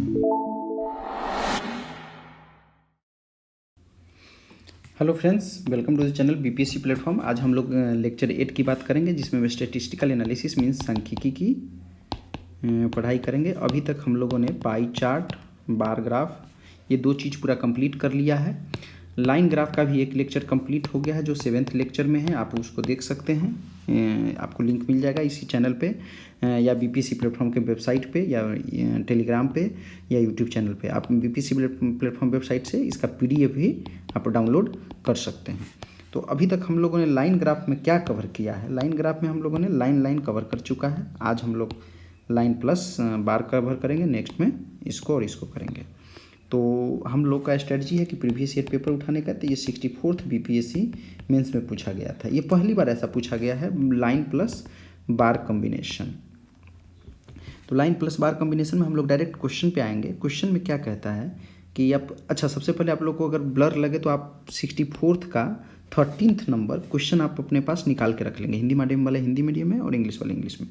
Hello friends, welcome to the channel BPSC platform. आज हम लोग लेक्चर 8 की बात करेंगे, जिसमें स्टैटिस्टिकल एनालिसिस मीन्स सांख्यिकी की पढ़ाई करेंगे। अभी तक हम लोगों ने पाई चार्ट, बार ग्राफ, ये दो चीज़ पूरा कंप्लीट कर लिया है। लाइन ग्राफ का भी एक लेक्चर कंप्लीट हो गया है, जो 7th लेक्चर में है। आप उसको देख सकते हैं, आपको लिंक मिल जाएगा इसी चैनल पे या बीपीएससी प्लेटफॉर्म के वेबसाइट पे या टेलीग्राम पे या यूट्यूब चैनल पे। आप बीपीएससी प्लेटफॉर्म वेबसाइट से इसका पीडीएफ भी आप डाउनलोड कर सकते हैं। तो अभी तक हम लोगों ने लाइन ग्राफ में क्या कवर किया है? लाइन ग्राफ में हम लोगों ने लाइन कवर कर चुका है। आज हम लोग लाइन प्लस बार कवर करेंगे, नेक्स्ट में इसको और इसको करेंगे। तो हम लोग का स्ट्रेटजी है कि प्रीवियस ईयर पेपर उठाने का। तो ये 64th बीपीएससी मेंस में पूछा गया था। ये पहली बार ऐसा पूछा गया है, लाइन प्लस बार कॉम्बिनेशन। तो लाइन प्लस बार कॉम्बिनेशन में हम लोग डायरेक्ट क्वेश्चन पे आएंगे। क्वेश्चन में क्या कहता है कि आप सबसे पहले आप लोग को अगर ब्लर लगे तो आप 64th का 13th नंबर क्वेश्चन आप अपने पास निकाल के रख लेंगे। हिंदी मीडियम वाले हिंदी मीडियम में और इंग्लिश वाले इंग्लिश में।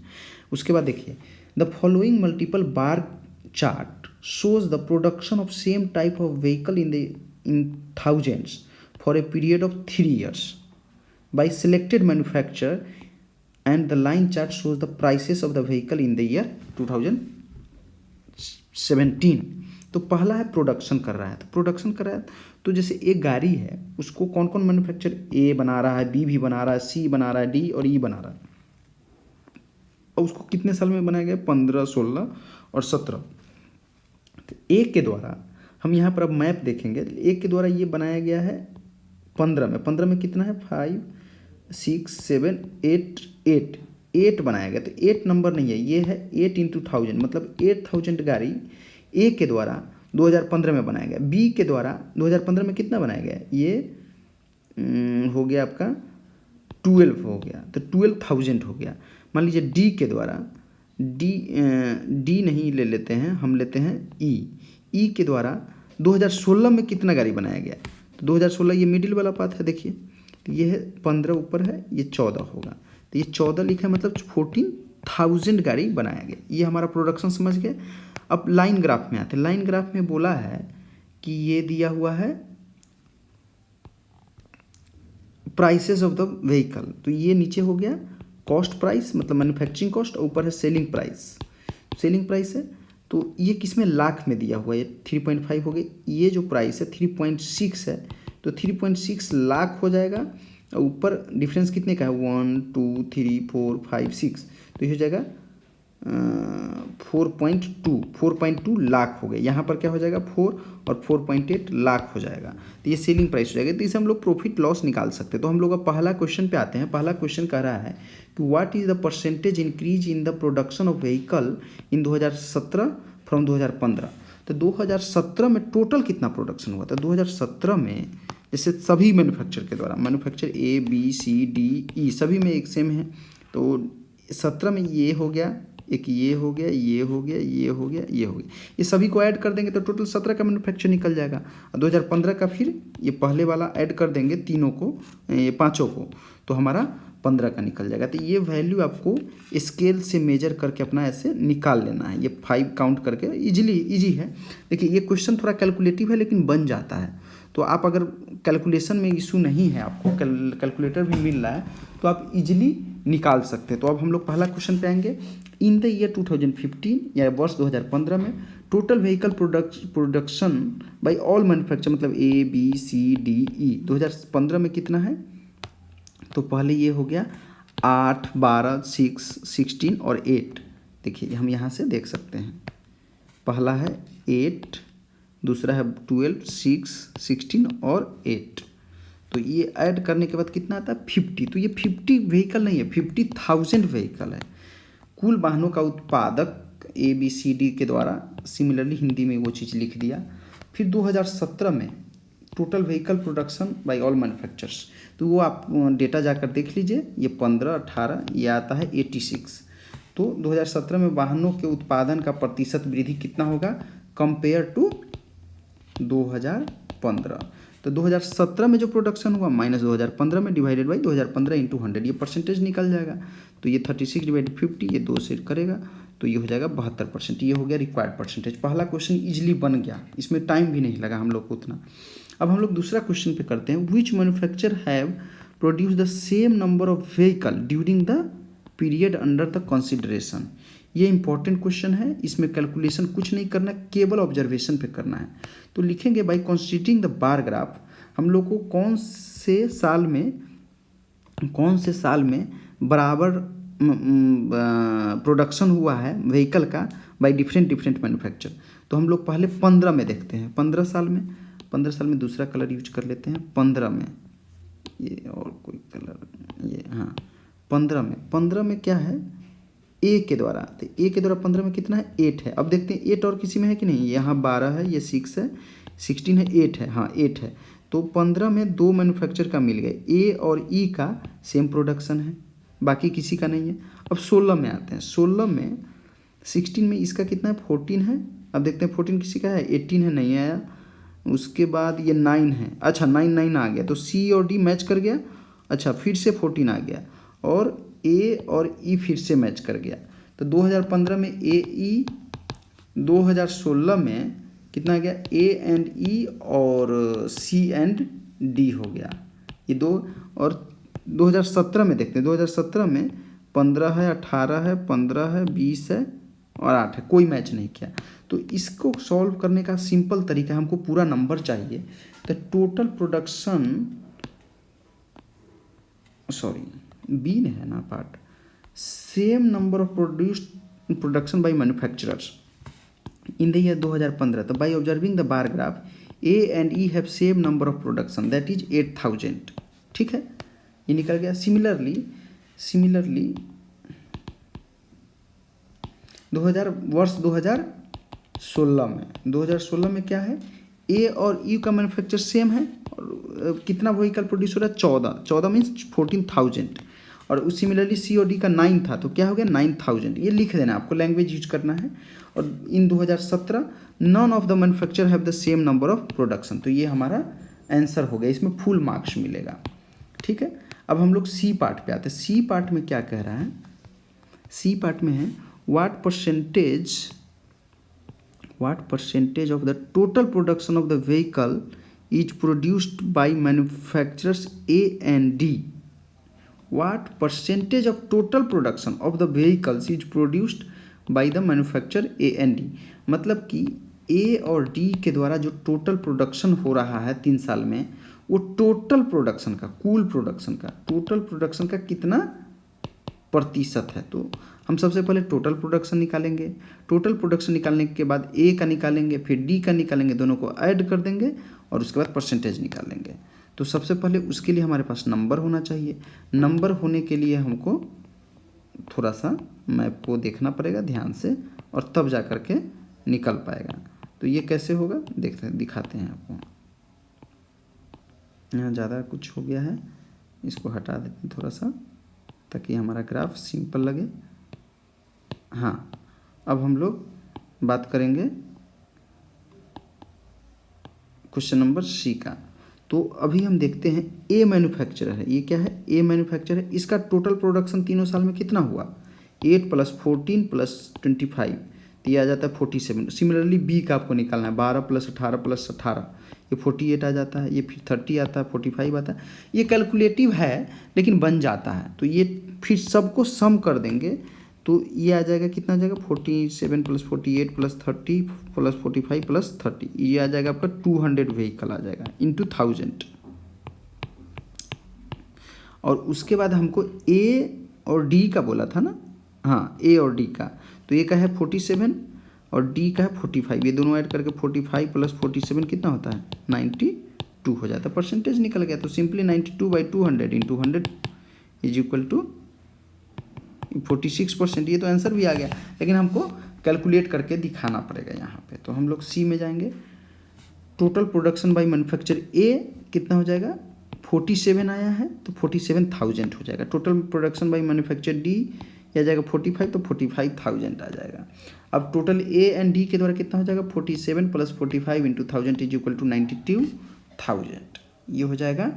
उसके बाद देखिए, the following multiple bar chart shows the production of same type of vehicle in thousands for a period of 3 years by selected manufacturer, and the line chart shows the prices of the vehicle in the year 2017। तो पहला है production कर रहा है। तो production कर रहा है तो जैसे एक गाड़ी है, उसको कौन कौन मैन्युफैक्चर ए बना रहा है, बी भी बना रहा है, सी बना रहा है, डी और ई बना रहा है। और उसको कितने साल में बनाया गया? 15, 16 और 17। तो एक के द्वारा हम यहाँ पर अब मैप देखेंगे। एक के द्वारा ये बनाया गया है 15 में। 15 में कितना है? 5, 6, 7, 8 बनाया गया। तो 8 नंबर नहीं है, ये है 8 × 1000, मतलब 8000 गाड़ी ए के द्वारा 2015 में बनाया गया। बी के द्वारा 2015 में कितना बनाया गया? ये हो गया आपका 12 हो गया, तो 12000 हो गया। मान लीजिए डी के द्वारा, डी नहीं ले लेते हैं, हम लेते हैं ई के द्वारा 2016 में कितना गाड़ी बनाया गया? तो 2016 ये मिडिल वाला पाथ है, देखिए। तो ये है 15 ऊपर है, ये 14 होगा। तो ये 14 लिखा है, मतलब 14000 गाड़ी बनाया गया। ये हमारा प्रोडक्शन समझ गए। अब लाइन ग्राफ में आते हैं। लाइन ग्राफ में बोला है कि ये दिया हुआ है प्राइसेस ऑफ द व्हीकल। तो ये नीचे हो गया कॉस्ट प्राइस, मतलब मैन्युफैक्चरिंग कॉस्ट, और ऊपर है सेलिंग प्राइस। सेलिंग प्राइस है तो ये किस में? लाख में दिया हुआ है। ये 3.5 हो गई। ये जो प्राइस है 3.6 है, तो 3.6 लाख हो जाएगा। और ऊपर डिफरेंस कितने का है? 1, 2, 3, 4, 5, 6, तो ये हो जाएगा 4.2 लाख हो गए। यहाँ पर क्या हो जाएगा? 4 और 4.8 लाख हो जाएगा। तो ये सेलिंग प्राइस हो जाएगा। तो इसे हम लोग प्रॉफिट लॉस निकाल सकते हैं। तो हम लोग अब पहला क्वेश्चन पे आते हैं। पहला क्वेश्चन कह रहा है कि what is the percentage increase in the production of vehicle in 2017 from 2015। तो 2017 में टोटल कितना प्रोडक्शन हुआ था? 2017 में जैसे सभी मैन्युफैक्चर के द्वारा, मैन्युफैक्चर ए, बी, सी, डी, ई सभी में एक सेम है। तो 17 में ये हो गया, एक ये हो गया, ये हो गया, ये हो गया, ये हो गया। ये सभी को ऐड कर देंगे तो टोटल 17 का मैन्युफैक्चर निकल जाएगा। और 2015 का फिर ये पहले वाला ऐड कर देंगे, तीनों को, ये पाँचों को, तो हमारा 15 का निकल जाएगा। तो ये वैल्यू आपको स्केल से मेजर करके अपना ऐसे निकाल लेना है। ये 5 काउंट करके ईजी है। देखिए ये क्वेश्चन थोड़ा कैलकुलेटिव है, लेकिन बन जाता है। तो आप अगर कैलकुलेशन में इशू नहीं है, आपको कैलकुलेटर भी मिल रहा है, तो आप इजीली निकाल सकते हैं। तो अब हम लोग पहला क्वेश्चन पे आएंगे। इन द ईयर 2015 या वर्ष 2015 में total vehicle production by all manufacture, मतलब ए, बी, सी, डी, ई, 2015 में कितना है? तो पहले ये हो गया 8, 12, 6, 16 और 8। देखिए हम यहाँ से देख सकते हैं, पहला है 8, दूसरा है 12, 6, 16 और 8। तो ये ऐड करने के बाद कितना आता है? 50। तो ये 50 व्हीकल नहीं है, 50,000 व्हीकल है। कुल वाहनों का उत्पादक ए, बी, सी, डी के द्वारा, सिमिलरली हिंदी में वो चीज़ लिख दिया। फिर 2017 में total vehicle production by all manufacturers, तो वो आप डेटा जाकर देख लीजिए। ये 15, 18, ये आता है 86। तो 2017 में वाहनों के उत्पादन का प्रतिशत वृद्धि कितना होगा कंपेयर टू 2015? तो 2017 में जो प्रोडक्शन हुआ माइनस 2015 में डिवाइडेड बाई 2015 × 100, ये परसेंटेज निकल जाएगा। तो ये 36 / 50, ये 2 से करेगा तो ये हो जाएगा 72%। ये हो गया रिक्वायर्ड परसेंटेज। पहला क्वेश्चन इजीली बन गया, इसमें टाइम भी नहीं लगा हम लोग को उतना। अब हम लोग दूसरा क्वेश्चन पे करते हैं। Which manufacture have produce the same number of vehicle during the period under the consideration. ये इंपॉर्टेंट क्वेश्चन है, इसमें कैलकुलेशन कुछ नहीं करना, केवल ऑब्जर्वेशन पे करना है। तो लिखेंगे by considering the bar graph, हम लोग को कौन से साल में बराबर प्रोडक्शन हुआ है व्हीकल का बाय डिफरेंट मैन्युफैक्चर। तो हम लोग पहले 15 में देखते हैं, 15 साल में दूसरा कलर यूज कर लेते हैं। 15 में ये और कोई कलर, ये हाँ 15 में क्या है ए के द्वारा, तो ए के द्वारा 15 में कितना है 8 है। अब देखते हैं 8 और किसी में है कि नहीं, यहाँ 12 है, ये 6 है, 16 है, 8 है, हाँ 8 है। तो 15 में 2 मैन्युफैक्चर का मिल गए, ए और ई का सेम प्रोडक्शन है, बाकी किसी का नहीं है। अब 16 में आते हैं, 16 में 16 में इसका कितना है 14 है। अब देखते हैं 14 किसी का है, 18 है, नहीं आया। उसके बाद ये 9 है, अच्छा 9 आ गया, तो सी और डी मैच कर गया। अच्छा फिर से 14 आ गया और ए और ई फिर से मैच कर गया। तो 2015 में ए ई, 2016 में कितना आ गया ए एंड ई और सी एंड डी हो गया ये दो। और 2017 में देखते हैं, 2017 में 15 है, 18 है, 15 है, 20 है और 8 है, कोई मैच नहीं किया। तो इसको सॉल्व करने का सिंपल तरीका, हमको पूरा नंबर चाहिए। तो टोटल प्रोडक्शन, सॉरी बी ने है ना part, same number of production by manufacturers in the year 2015। तो by observing the bar graph A and E have same number of production that is 8000। ठीक है, ये निकल गया। सिमिलरली वर्ष 2016 में क्या है, ए और ई का मैन्युफैक्चर सेम है और कितना व्हीकल प्रोड्यूस हो रहा है 14 मीन्स 14,000। और सिमिलरली सी और डी का 9 था, तो क्या हो गया 9000। ये लिख देना, आपको लैंग्वेज यूज करना है। और in 2017 none of the manufacture have the same number of production. तो ये हमारा आंसर हो गया, इसमें फुल मार्क्स मिलेगा। ठीक है, अब हम लोग सी पार्ट पे आते हैं। सी पार्ट में क्या कह रहा है, सी पार्ट में है what percentage of the total production of the vehicle is produced by manufacturers A and D. What percentage of total production of the vehicles is produced by the manufacturer A and D। मतलब कि A और D के द्वारा जो total production हो रहा है 3 साल में, वो टोटल प्रोडक्शन का, कुल टोटल प्रोडक्शन का कितना प्रतिशत है। तो हम सबसे पहले टोटल प्रोडक्शन निकालेंगे। टोटल प्रोडक्शन निकालने के बाद ए का निकालेंगे, फिर डी का निकालेंगे, दोनों को ऐड कर देंगे और उसके बाद परसेंटेज निकालेंगे। तो सबसे पहले उसके लिए हमारे पास नंबर होना चाहिए। नंबर होने के लिए हमको थोड़ा सा मैप को देखना पड़ेगा ध्यान से, और तब जा कर के निकल पाएगा। तो ये कैसे होगा दिखाते हैं आपको। यहाँ ज़्यादा कुछ हो गया है, इसको हटा देते हैं थोड़ा सा ताकि हमारा ग्राफ सिंपल लगे। हाँ, अब हम लोग बात करेंगे क्वेश्चन नंबर सी का। तो अभी हम देखते हैं ए मैन्युफैक्चरर है, ये क्या है ए मैन्युफैक्चरर है। इसका टोटल प्रोडक्शन तीनों साल में कितना हुआ 8 + 14 + 25, तो ये आ जाता है 47। सिमिलरली बी का आपको निकालना है 12 + 18 + 18, ये 48 आ जाता है, ये फिर 30 आता है, 45 आता है। ये कैलकुलेटिव है लेकिन बन जाता है। तो ये फिर सबको सम कर देंगे तो ये आ जाएगा, कितना आ जाएगा 47 + 48 + 30 + 45 + 30, ये आ जाएगा आपका 200 व्हीकल आ जाएगा इंटू 1000। और उसके बाद हमको ए और डी का बोला था ना, हाँ ए और डी का, तो ए का है 47 और डी का है 45, ये दोनों ऐड करके 45 + 47 कितना होता है 92 हो जाता है। परसेंटेज निकल गया। तो सिंपली 92/200 × 100 इज इक्वल टू 46%। ये तो आंसर भी आ गया, लेकिन हमको कैलकुलेट करके दिखाना पड़ेगा यहाँ पे। तो हम लोग सी में जाएंगे। टोटल प्रोडक्शन बाय मैन्युफैक्चर ए कितना हो जाएगा 47 आया है, तो 47,000 हो जाएगा। Total production by manufacture D आ जाएगा 45, तो 45,000 आ जाएगा। अब टोटल ए एंड डी के द्वारा कितना हो जाएगा 47 + 45 × 1000 इज इक्वल टू 92,000। ये हो जाएगा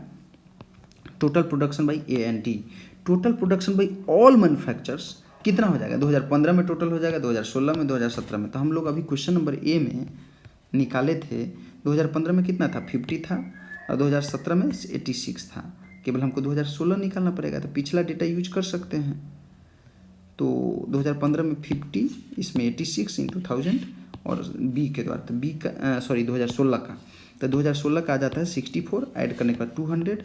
total production bye A and D. Total production bye all manufacturers कितना हो जाएगा, 2015 में टोटल हो जाएगा, 2016 में, 2017 में। तो हम लोग अभी क्वेश्चन नंबर ए में निकाले थे, 2015 में कितना था, 50 था, और 2017 में 86 था। केवल हमको 2016 निकालना पड़ेगा, तो पिछला डेटा यूज कर सकते हैं। तो 2015 में 50, इसमें 86 इंटू 1000 और बी के द्वारा, तो बी का 2016 का, तो 2016 का आ जाता है 64, ऐड करने के बाद 200,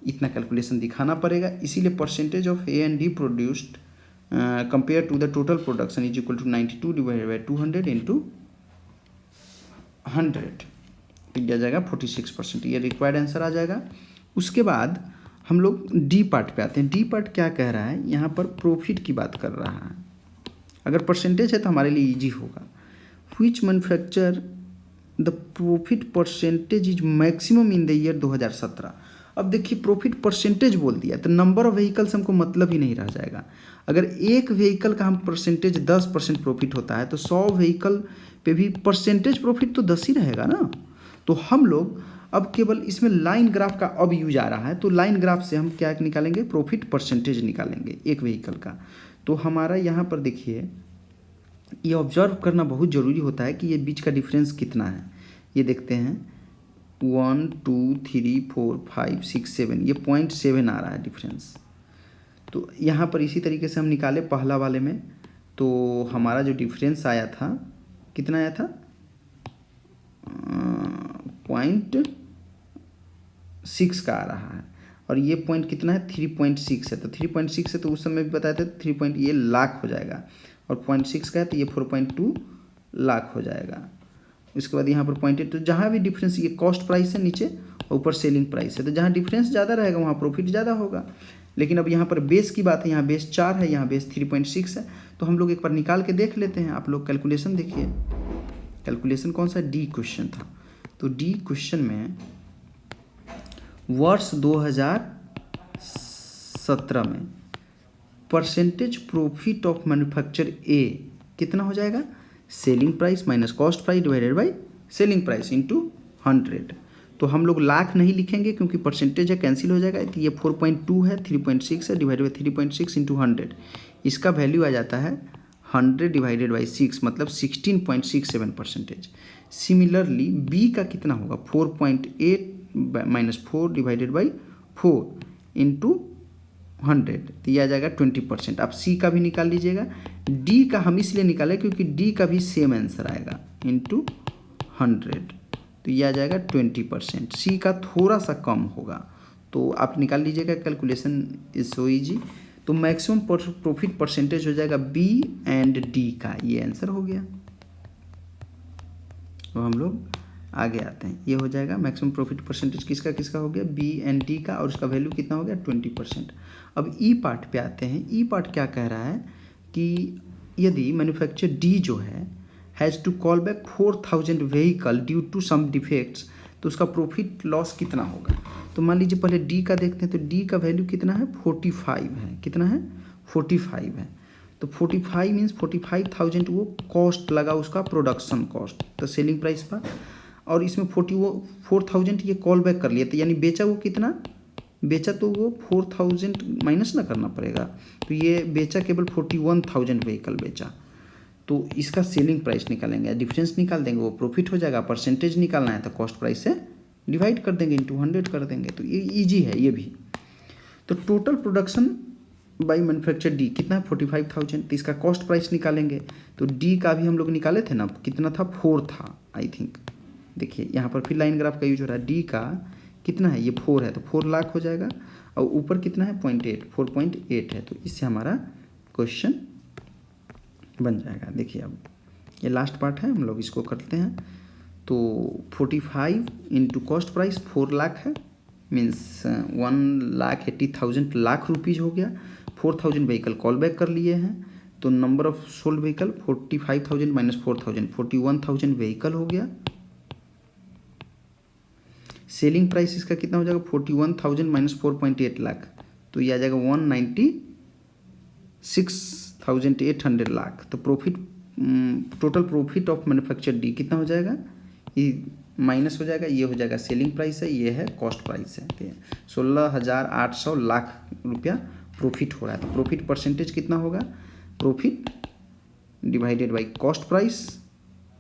इतना कैलकुलेशन दिखाना पड़ेगा। इसीलिए percentage of A and D produced compare to the total production is equal to 92 divided by 200 into 100, तो यह जाएगा 46%। ये रिक्वायर्ड आंसर आ जाएगा। उसके बाद हम लोग डी पार्ट पे आते हैं। डी पार्ट क्या कह रहा है, यहाँ पर प्रॉफिट की बात कर रहा है। अगर परसेंटेज है तो हमारे लिए इजी होगा। Which manufacture the profit percentage is maximum in the year 2017। अब देखिए प्रॉफिट परसेंटेज बोल दिया तो नंबर ऑफ व्हीकल्स हमको मतलब ही नहीं रह जाएगा। अगर एक व्हीकल का हम परसेंटेज 10% प्रॉफिट होता है तो 100 व्हीकल पे भी परसेंटेज प्रॉफिट तो 10 ही रहेगा ना। तो हम लोग अब केवल इसमें लाइन ग्राफ का अब यूज आ रहा है, तो लाइन ग्राफ से हम क्या निकालेंगे, प्रॉफिट परसेंटेज निकालेंगे एक व्हीकल का। तो हमारा यहाँ पर देखिए ये ऑब्जर्व करना बहुत ज़रूरी होता है कि ये बीच का डिफरेंस कितना है। ये देखते हैं 1 2 3 4 5 6 7, ये 0.7 आ रहा है डिफरेंस। तो यहाँ पर इसी तरीके से हम निकाले पहला वाले में, तो हमारा जो डिफरेंस आया था कितना आया था, 0.6 का आ रहा है, और ये पॉइंट कितना है, 3.6 है। तो 3.6 है तो उस समय भी बताए थे 3 ये लाख हो जाएगा, और 0.6 का है तो ये 4.2 लाख हो जाएगा। उसके बाद यहाँ पर 0.8, तो जहाँ भी डिफरेंस, ये कॉस्ट प्राइस है नीचे और ऊपर सेलिंग प्राइस है, तो जहाँ डिफरेंस ज़्यादा रहेगा वहाँ प्रॉफिट ज़्यादा होगा। लेकिन अब यहाँ पर बेस की बात है, यहाँ बेस 4 है, यहाँ बेस 3.6 है। तो हम लोग एक बार निकाल के देख लेते हैं। आप लोग कैलकुलेशन देखिए, कैलकुलेशन कौन सा, डी क्वेश्चन था। तो डी क्वेश्चन में वर्ष 2017 में परसेंटेज प्रॉफिट ऑफ मैन्युफैक्चर ए कितना हो जाएगा, selling price minus cost price divided by selling price into 100। तो हम लोग लाख नहीं लिखेंगे क्योंकि परसेंटेज है, कैंसिल हो जाएगा। तो ये 4.2 है, 3.6 है, डिवाइडेड बाई 3.6 इंटू 100, इसका वैल्यू आ जाता है 100 डिवाइडेड बाई 6, मतलब 16.67%। सिमिलरली बी का कितना होगा, 4.8 माइनस 4 डिवाइडेड बाई 4 इंटू 100, तो यह आ जाएगा 20%। आप सी का भी निकाल लीजिएगा। डी का हम इसलिए निकालें क्योंकि डी का भी सेम आंसर आएगा, इंटू 100, तो यह आ जाएगा 20%। सी का थोड़ा सा कम होगा, तो आप निकाल लीजिएगा, कैलकुलेशन इज सो ईजी। तो मैक्सिमम प्रॉफिट परसेंटेज हो जाएगा बी एंड डी का, ये आंसर हो गया। तो हम लोग आगे आते हैं, ये हो जाएगा मैक्सिमम प्रॉफिट परसेंटेज किसका किसका हो गया, बी एंड डी का, और उसका वैल्यू कितना हो गया, 20%। अब ई पार्ट पे आते हैं। ई पार्ट क्या कह रहा है कि यदि मैन्युफैक्चर डी जो है has to call back 4000 vehicle due to some defects, तो उसका प्रॉफिट लॉस कितना होगा। तो मान लीजिए पहले डी का देखते हैं, तो डी का वैल्यू कितना है, 45 है। कितना है, 45 है। तो 45 मीन्स 45,000 वो कॉस्ट लगा उसका, प्रोडक्शन कॉस्ट, तो सेलिंग प्राइस पर, और इसमें 44,000 ये कॉल बैक कर लिया, तो यानी बेचा वो कितना, बेचा तो वो 4000 माइनस ना करना पड़ेगा, तो ये बेचा केवल 41,000 व्हीकल बेचा। तो इसका सेलिंग प्राइस निकालेंगे, डिफरेंस निकाल देंगे, वो प्रॉफिट हो जाएगा। परसेंटेज निकालना है तो कॉस्ट प्राइस से डिवाइड कर देंगे, इंटू 100 कर देंगे, तो ये ईजी है ये भी। तो total production by manufacture D कितना है, 45,000, तो इसका कॉस्ट प्राइस निकालेंगे। तो डी का भी हम लोग निकाले थे ना, कितना था, 4 था आई थिंक। देखिए यहाँ पर फिर लाइन ग्राफ का यूज हो रहा है। डी का कितना है, ये 4 है, तो 4 लाख हो जाएगा, और ऊपर कितना है, 4.8 है। तो इससे हमारा क्वेश्चन बन जाएगा। देखिए अब ये लास्ट पार्ट है, हम लोग इसको करते हैं। तो 45 इंटू कॉस्ट प्राइस 4 लाख है, मीन्स 1,80,000 लाख रुपीज़ हो गया। 4,000 व्हीकल कॉल बैक कर लिए हैं, तो number of sold vehicle 45,000 minus 4,000 41,000 vehicle हो गया। सेलिंग प्राइस इसका कितना हो जाएगा, 41,000 माइनस 4.8 लाख, तो ये आ जाएगा 196,800 लाख। तो profit, total profit of manufacture D कितना हो जाएगा, ये माइनस हो जाएगा, ये हो जाएगा सेलिंग प्राइस है, ये है कॉस्ट प्राइस है, ठीक है। 16,800 लाख रुपया प्रॉफिट हो रहा है। तो प्रॉफिट परसेंटेज कितना होगा, profit divided by cost price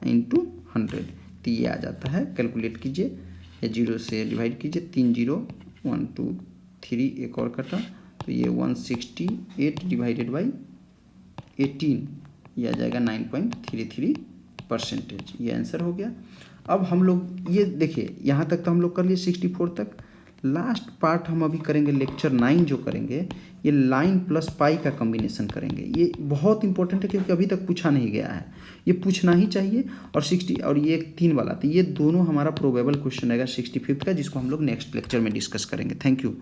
into 100, तो ये आ जाता है। कैलकुलेट कीजिए या 0 से डिवाइड कीजिए, 3 0 1 2 3 एक और कटा, तो ये 168 डिवाइडेड बाई 18, ये आ जाएगा 9.33%। ये आंसर हो गया। अब हम लोग ये देखिए, यहाँ तक तो हम लोग कर लिए 64 तक। लास्ट पार्ट हम अभी करेंगे लेक्चर 9 जो करेंगे, ये लाइन प्लस पाई का कॉम्बिनेशन करेंगे। ये बहुत इंपॉर्टेंट है क्योंकि अभी तक पूछा नहीं गया है, ये पूछना ही चाहिए। और 60 और ये 3 वाला, तो ये दोनों हमारा प्रोबेबल क्वेश्चन रहेगा 65 का, जिसको हम लोग नेक्स्ट लेक्चर में डिस्कस करेंगे। Thank you.